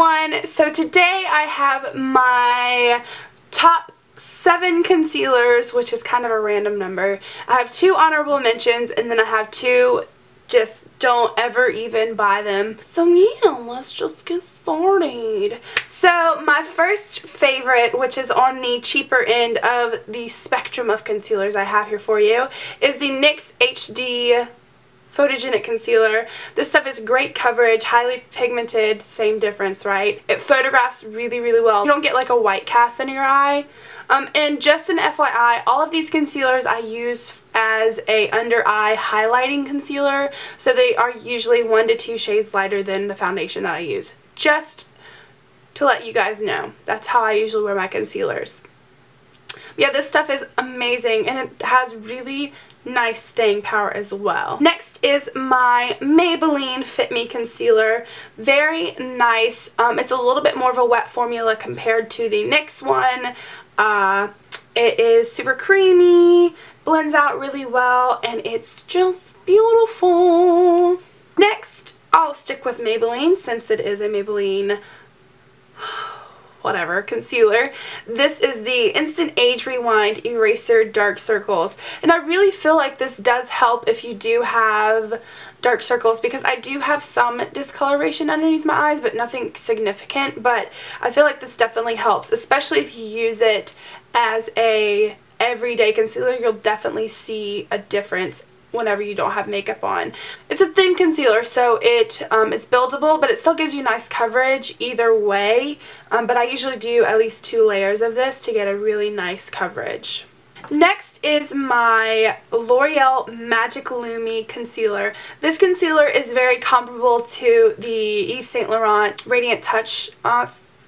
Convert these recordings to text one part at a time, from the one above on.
everyone! So today I have my top 7 concealers, which is kind of a random number. I have 2 honorable mentions and then I have 2 just don't ever even buy them. So yeah, let's just get started. So my first favorite, which is on the cheaper end of the spectrum of concealers I have here for you, is the NYX HD Photogenic Concealer. This stuff is great coverage, highly pigmented, same difference, right? It photographs really, really well. You don't get like a white cast under your eye. And just an FYI, all of these concealers I use as a under eye highlighting concealer, so they are usually 1 to 2 shades lighter than the foundation that I use. Just to let you guys know, that's how I usually wear my concealers. Yeah, this stuff is amazing and it has really nice staying power as well. Next is my Maybelline Fit Me Concealer. Very nice. It's a little bit more of a wet formula compared to the NYX one. It is super creamy, blends out really well, and it's just beautiful. Next, I'll stick with Maybelline since it is a Maybelline whatever concealer. This is the Instant Age Rewind Eraser Dark Circles, and I really feel like this does help if you do have dark circles, because I do have some discoloration underneath my eyes but nothing significant, but I feel like this definitely helps, especially if you use it as a everyday concealer. You'll definitely see a difference whenever you don't have makeup on. It's a thin concealer, so it's buildable, but it still gives you nice coverage either way, but I usually do at least 2 layers of this to get a really nice coverage. Next is my L'Oreal Magic Lumi Concealer. This concealer is very comparable to the Yves Saint Laurent Radiant Touch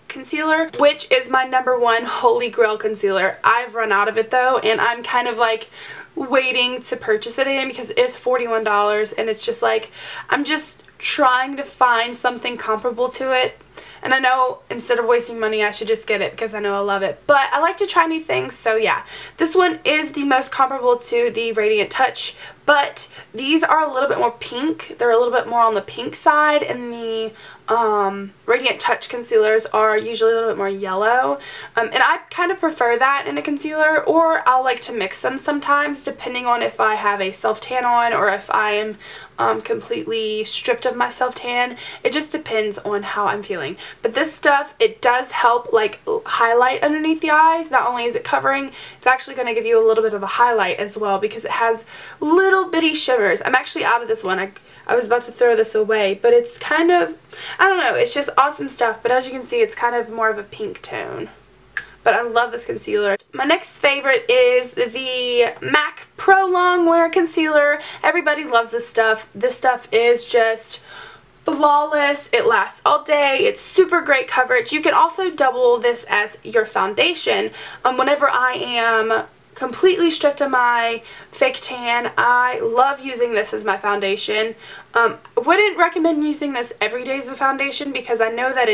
concealer, which is my #1 holy grail concealer. I've run out of it though, and I'm kind of like waiting to purchase it again because it is $41, and it's just like I'm just trying to find something comparable to it. And I know instead of wasting money I should just get it because I know I love it. But I like to try new things, so yeah. This one is the most comparable to the Radiant Touch, but these are a little bit more pink. They're a little bit more on the pink side, and the Radiant Touch concealers are usually a little bit more yellow. And I kind of prefer that in a concealer, or I'll like to mix them sometimes depending on if I have a self-tan on or if I am completely stripped of my self-tan. It just depends on how I'm feeling. But this stuff, it does help like highlight underneath the eyes. Not only is it covering, it's actually going to give you a little bit of a highlight as well because it has little bitty shimmers. I'm actually out of this one. I was about to throw this away, but it's kind of, I don't know, it's just awesome stuff. But as you can see, it's kind of more of a pink tone. But I love this concealer. My next favorite is the MAC Pro Longwear Concealer. Everybody loves this stuff. This stuff is just flawless. It lasts all day. It's super great coverage. You can also double this as your foundation. Whenever I am completely stripped of my fake tan, I love using this as my foundation. Wouldn't recommend using this every day as a foundation because I know that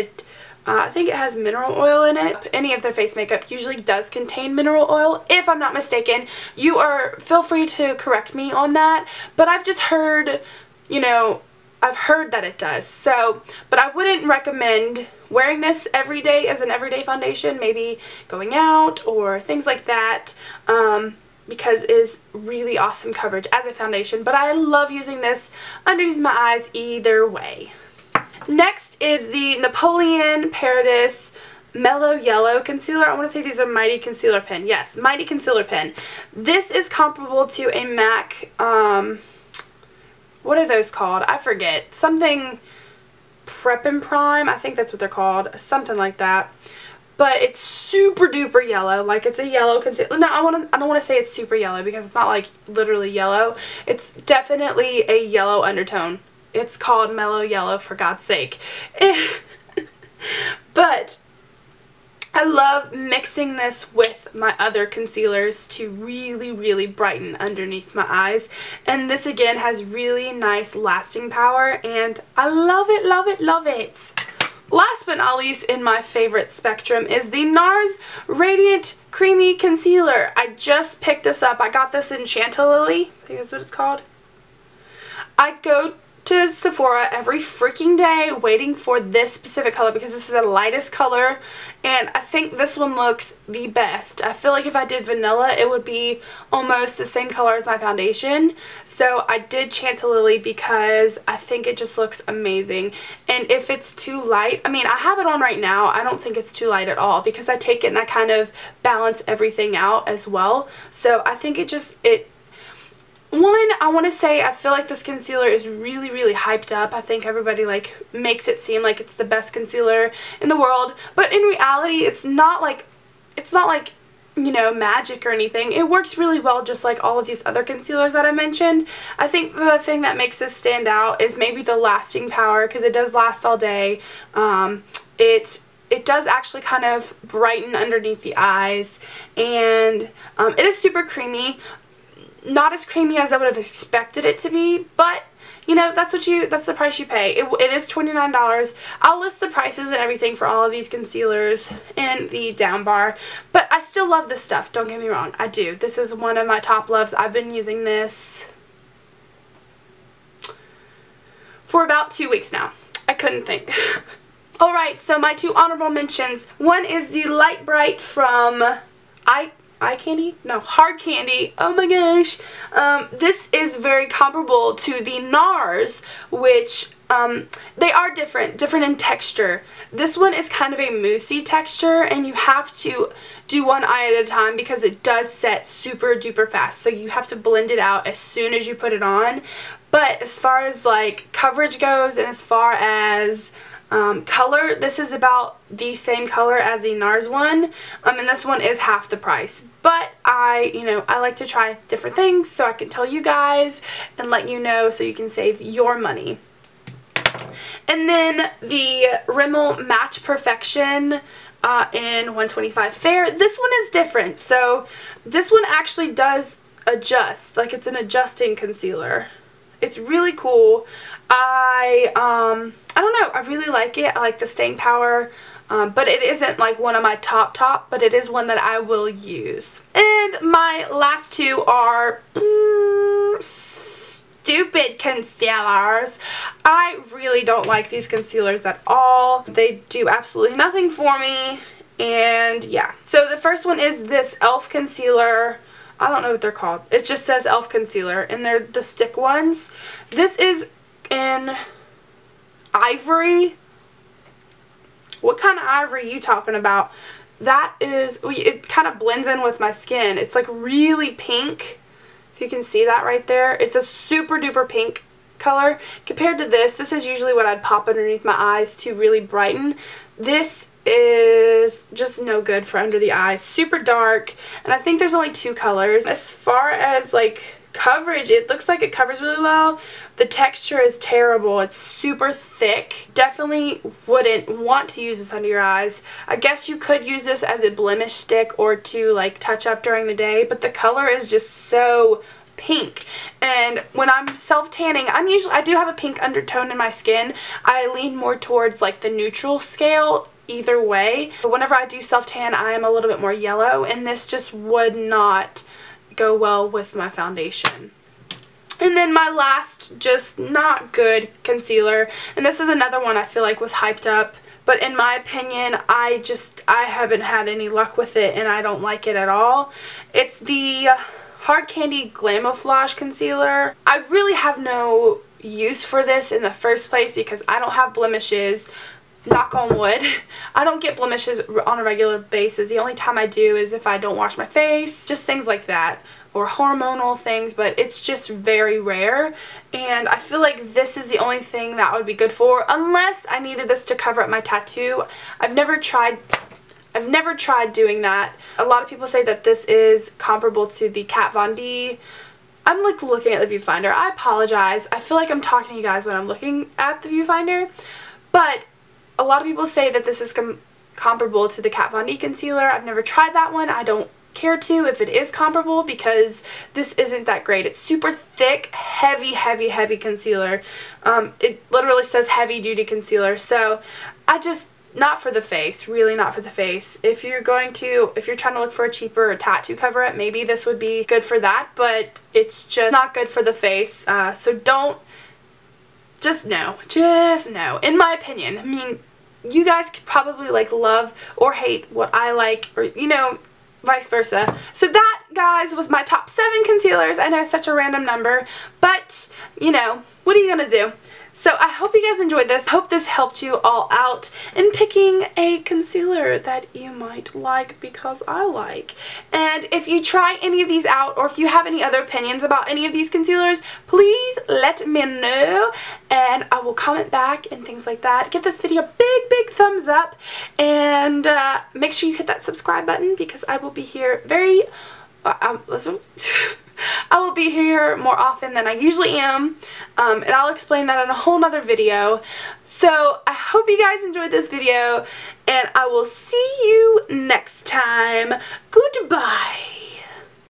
I think it has mineral oil in it. Any of their face makeup usually does contain mineral oil, if I'm not mistaken. Feel free to correct me on that, but I've just heard, you know, I've heard that it does. So, but I wouldn't recommend wearing this every day as an everyday foundation, maybe going out or things like that, because it is really awesome coverage as a foundation. But I love using this underneath my eyes either way. Next is the Napoleon Paradis Mellow Yellow Concealer. I want to say these are Mighty Concealer Pen. Yes, Mighty Concealer Pen. This is comparable to a MAC, what are those called? I forget. Something Prep and Prime. I think that's what they're called. Something like that. But it's super duper yellow. Like, it's a yellow concealer. No, I don't want to say it's super yellow because it's not like literally yellow. It's definitely a yellow undertone. It's called Mellow Yellow, for God's sake. But I love mixing this with my other concealers to really, really brighten underneath my eyes. And this again has really nice lasting power, and I love it, love it, love it. Last but not least in my favorite spectrum is the NARS Radiant Creamy Concealer. I just picked this up. I got this in Chantilly. I think that's what it's called. I go to Sephora every freaking day waiting for this specific color because this is the lightest color, and I think this one looks the best. I feel like if I did vanilla, it would be almost the same color as my foundation. So I did Chantilly because I think it just looks amazing. And if it's too light, I mean, I have it on right now. I don't think it's too light at all because I take it and I kind of balance everything out as well. So I think I want to say I feel like this concealer is really, really hyped up. I think everybody like makes it seem like it's the best concealer in the world, but in reality it's not like, you know, magic or anything. It works really well just like all of these other concealers that I mentioned. I think the thing that makes this stand out is maybe the lasting power, because it does last all day. It does actually kind of brighten underneath the eyes, and it is super creamy. Not as creamy as I would have expected it to be, but you know, that's the price you pay. It is $29. I'll list the prices and everything for all of these concealers in the down bar, but I still love this stuff, don't get me wrong, I do. This is one of my top loves. I've been using this for about 2 weeks now. I couldn't think. Alright, so my two honorable mentions. One is the Light Bright from Hard Candy. Oh my gosh. This is very comparable to the NARS, which they are different in texture. This one is kind of a moussey texture, and you have to do one eye at a time because it does set super duper fast. So you have to blend it out as soon as you put it on. But as far as like coverage goes, and as far as color, this is about the same color as the NARS one, and this one is half the price. But I like to try different things so I can tell you guys and let you know so you can save your money. And then the Rimmel Match Perfection in 125 Fair. This one is different. So this one actually does adjust, like it's an adjusting concealer. It's really cool. I don't know, I really like it. I like the staying power, but it isn't like one of my top, but it is one that I will use. And my last two are stupid concealers. I really don't like these concealers at all. They do absolutely nothing for me, and yeah. So the first one is this e.l.f. concealer. I don't know what they're called. It just says e.l.f. concealer, and they're the stick ones. This is in ivory. What kind of ivory are you talking about? That is, it kind of blends in with my skin. It's like really pink, if you can see that right there. It's a super duper pink color. Compared to this is usually what I'd pop underneath my eyes to really brighten. This is just no good for under the eyes. Super dark, and I think there's only 2 colors. As far as like coverage, it looks like it covers really well. The texture is terrible. It's super thick. Definitely wouldn't want to use this under your eyes. I guess you could use this as a blemish stick or to like touch up during the day, but the color is just so pink. And when I'm self-tanning, I do have a pink undertone in my skin. I lean more towards like the neutral scale either way. But whenever I do self-tan, I am a little bit more yellow, and this just would not go well with my foundation. And then my last just not good concealer, and this is another one I feel like was hyped up, but in my opinion I haven't had any luck with it, and I don't like it at all. It's the Hard Candy Glamouflage concealer. I really have no use for this in the first place because I don't have blemishes. Knock on wood. I don't get blemishes on a regular basis. The only time I do is if I don't wash my face, just things like that, or hormonal things, but it's just very rare, and I feel like this is the only thing that would be good for, unless I needed this to cover up my tattoo. I've never tried doing that. A lot of people say that this is comparable to the Kat Von D. I'm like looking at the viewfinder. I apologize. I feel like I'm talking to you guys when I'm looking at the viewfinder, but a lot of people say that this is comparable to the Kat Von D concealer. I've never tried that one. I don't care to if it is comparable because this isn't that great. It's super thick, heavy concealer. It literally says heavy duty concealer, so not for the face, really not for the face. If you're trying to look for a cheaper tattoo cover up, maybe this would be good for that, but it's just not good for the face. So don't just no. Just no. In my opinion. I mean, you guys could probably like love or hate what I like, or you know, vice versa. So that, guys, was my top 7 concealers. I know, such a random number, but you know, what are you gonna do? So I hope you guys enjoyed this. I hope this helped you all out in picking a concealer that you might like, because I like. And if you try any of these out, or if you have any other opinions about any of these concealers, please let me know and I will comment back and things like that. Give this video a big thumbs up, and make sure you hit that subscribe button, because I will be here I will be here more often than I usually am, and I'll explain that in a whole nother video. So I hope you guys enjoyed this video, and I will see you next time. Goodbye.